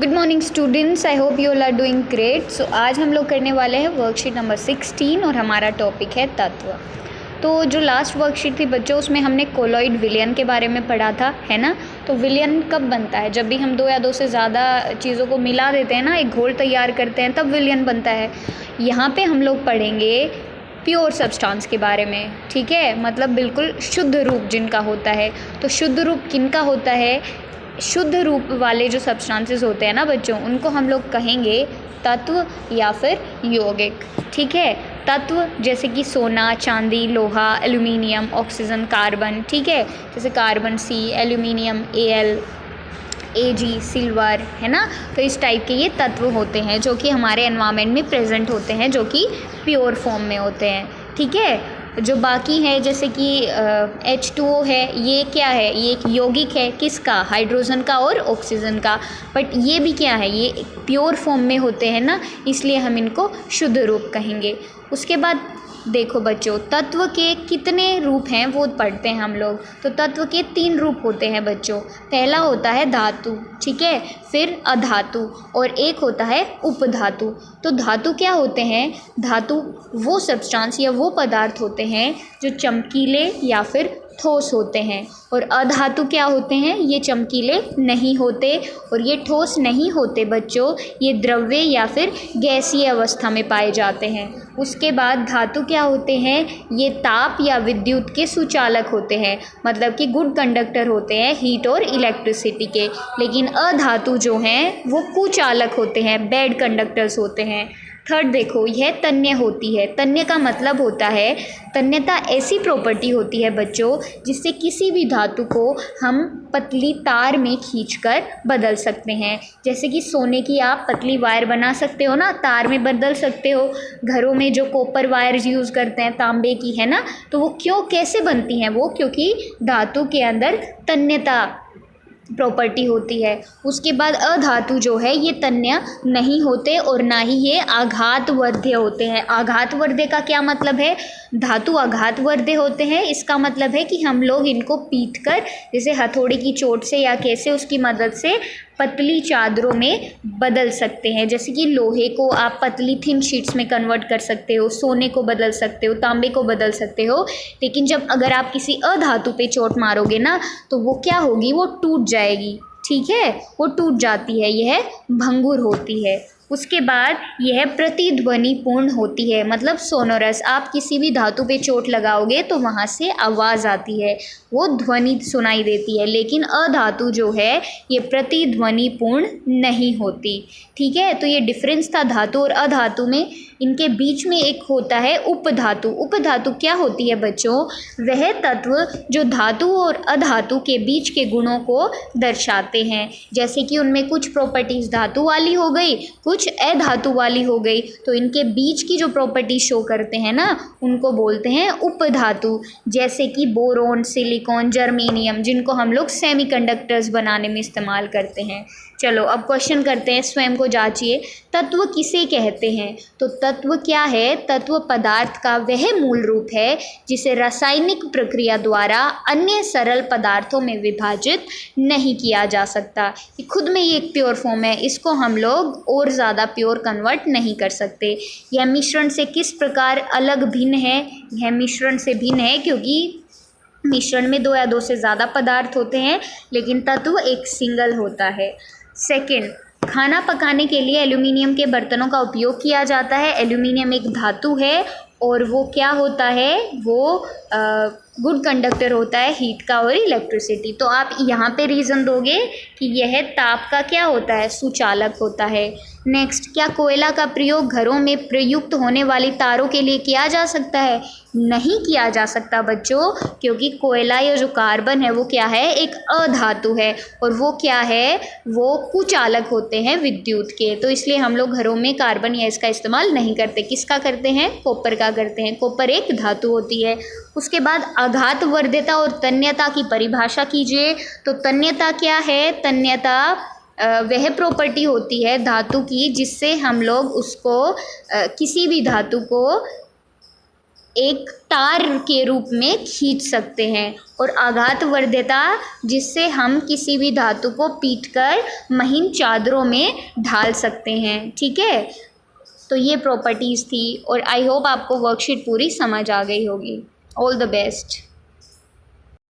Good morning students, I hope you all are doing great. So आज हम लोग करने वाले हैं वर्कशीट नंबर 16 और हमारा टॉपिक है तत्व। तो जो लास्ट वर्कशीट थी बच्चों, उसमें हमने कोलॉइड विलयन के बारे में पढ़ा था, है ना। तो विलयन कब बनता है? जब भी हम दो या दो से ज़्यादा चीज़ों को मिला देते हैं ना, एक घोल तैयार करते हैं, तब विलयन बनता है। यहाँ पे हम लोग पढ़ेंगे प्योर सब्सटेंस के बारे में, ठीक है, मतलब बिल्कुल शुद्ध रूप जिनका होता है। तो शुद्ध रूप किनका होता है? शुद्ध रूप वाले जो सब्सटेंसेस होते हैं ना बच्चों, उनको हम लोग कहेंगे तत्व या फिर यौगिक, ठीक है। तत्व जैसे कि सोना, चांदी, लोहा, एल्यूमिनियम, ऑक्सीजन, कार्बन, ठीक है, जैसे carbon C, aluminium Al, Ag, silver, है ना। तो इस टाइप के ये तत्व होते हैं जो कि हमारे एनवायरनमेंट में प्रेजेंट होते हैं, जो कि प्योर फॉर्म में होते हैं, ठीक है। जो बाकी है जैसे कि H2O है, ये क्या है? ये एक यौगिक है, किसका? हाइड्रोजन का और ऑक्सीजन का। बट ये भी क्या है? ये प्योर फॉर्म में होते हैं ना, इसलिए हम इनको शुद्ध रूप कहेंगे। उसके बाद देखो बच्चों, तत्व के कितने रूप हैं वो पढ़ते हैं हम लोग। तो तत्व के 3 रूप होते हैं बच्चों। पहला होता है धातु, ठीक है, फिर अधातु और एक होता है उपधातु। तो धातु क्या होते हैं? धातु वो सब्सटेंस या वो पदार्थ होते हैं जो चमकीले या फिर ठोस होते हैं। और अधातु क्या होते हैं? ये चमकीले नहीं होते और ये ठोस नहीं होते बच्चों, ये द्रव्य या फिर गैसीय अवस्था में पाए जाते हैं। उसके बाद धातु क्या होते हैं? ये ताप या विद्युत के सुचालक होते हैं, मतलब कि गुड कंडक्टर होते हैं हीट और इलेक्ट्रिसिटी के। लेकिन अधातु जो हैं वो कुचालक होते हैं, बैड कंडक्टर्स होते हैं। थर्ड देखो, यह तन्य होती है। तन्य का मतलब होता है, तन्यता ऐसी प्रॉपर्टी होती है बच्चों जिससे किसी भी धातु को हम पतली तार में खींचकर बदल सकते हैं। जैसे कि सोने की आप पतली वायर बना सकते हो ना, तार में बदल सकते हो। घरों में जो कॉपर वायर यूज़ करते हैं, तांबे की, है ना, तो वो क्यों, कैसे बनती हैं वो? क्योंकि धातु के अंदर तन्यता प्रॉपर्टी होती है। उसके बाद अधातु जो है ये तन्य नहीं होते और ना ही ये आघातवर्ध्य होते हैं। आघातवर्ध्य का क्या मतलब है? धातु आघातवर्ध्य होते हैं, इसका मतलब है कि हम लोग इनको पीटकर, जैसे हथौड़े की चोट से या कैसे उसकी मदद से पतली चादरों में बदल सकते हैं। जैसे कि लोहे को आप पतली थिन शीट्स में कन्वर्ट कर सकते हो, सोने को बदल सकते हो, तांबे को बदल सकते हो। लेकिन जब अगर आप किसी अधातु पे चोट मारोगे ना, तो वो क्या होगी? वो टूट जाएगी, ठीक है, वो टूट जाती है, यह भंगुर होती है। उसके बाद यह प्रतिध्वनि पूर्ण होती है, मतलब सोनोरस। आप किसी भी धातु पे चोट लगाओगे तो वहाँ से आवाज़ आती है, वो ध्वनि सुनाई देती है। लेकिन अधातु जो है ये प्रतिध्वनि पूर्ण नहीं होती, ठीक है। तो ये डिफरेंस था धातु और अधातु में। इनके बीच में एक होता है उपधातु। उपधातु क्या होती है बच्चों? वह तत्व जो धातु और अधातु के बीच के गुणों को दर्शाते हैं। जैसे कि उनमें कुछ प्रॉपर्टीज़ धातु वाली हो गई, कुछ अधातु वाली हो गई, तो इनके बीच की जो प्रॉपर्टी शो करते हैं ना, उनको बोलते हैं उपधातु। जैसे कि बोरोन, सिलिकॉन, जर्मेनियम, जिनको हम लोग सेमीकंडक्टर्स बनाने में इस्तेमाल करते हैं। चलो अब क्वेश्चन करते हैं, स्वयं को जांचिए। तत्व किसे कहते हैं? तो तत्व क्या है? तत्व पदार्थ का वह मूल रूप है जिसे रासायनिक प्रक्रिया द्वारा अन्य सरल पदार्थों में विभाजित नहीं किया जा सकता। खुद में ये एक प्योर फॉर्म है, इसको हम लोग और ज़्यादा प्योर कन्वर्ट नहीं कर सकते। यह मिश्रण से किस प्रकार अलग भिन्न है? यह मिश्रण से भिन्न है क्योंकि मिश्रण में 2 या 2 से ज़्यादा पदार्थ होते हैं, लेकिन तत्व एक सिंगल होता है। सेकंड, खाना पकाने के लिए एल्यूमिनियम के बर्तनों का उपयोग किया जाता है। एल्यूमिनियम एक धातु है और वो क्या होता है? वो गुड कंडक्टर होता है हीट का और इलेक्ट्रिसिटी। तो आप यहाँ पे रीज़न दोगे कि यह ताप का क्या होता है? सुचालक होता है। नेक्स्ट, क्या कोयला का प्रयोग घरों में प्रयुक्त होने वाली तारों के लिए किया जा सकता है? नहीं किया जा सकता बच्चों, क्योंकि कोयला या जो कार्बन है वो क्या है? एक अधातु है और वो क्या है? वो कुचालक होते हैं विद्युत के। तो इसलिए हम लोग घरों में कार्बन या इसका इस्तेमाल नहीं करते। किसका करते हैं? कॉपर का करते हैं। कॉपर एक धातु होती है। उसके बाद आघातवर्ध्यता और तन्यता की परिभाषा कीजिए। तो तन्यता क्या है? तन्यता वह प्रॉपर्टी होती है धातु की जिससे हम लोग उसको किसी भी धातु को एक तार के रूप में खींच सकते हैं, और आघातवर्ध्यता जिससे हम किसी भी धातु को पीटकर महीन चादरों में ढाल सकते हैं। ठीक है, तो ये प्रॉपर्टीज़ थी, और आई होप आपको वर्कशीट पूरी समझ आ गई होगी। All the best.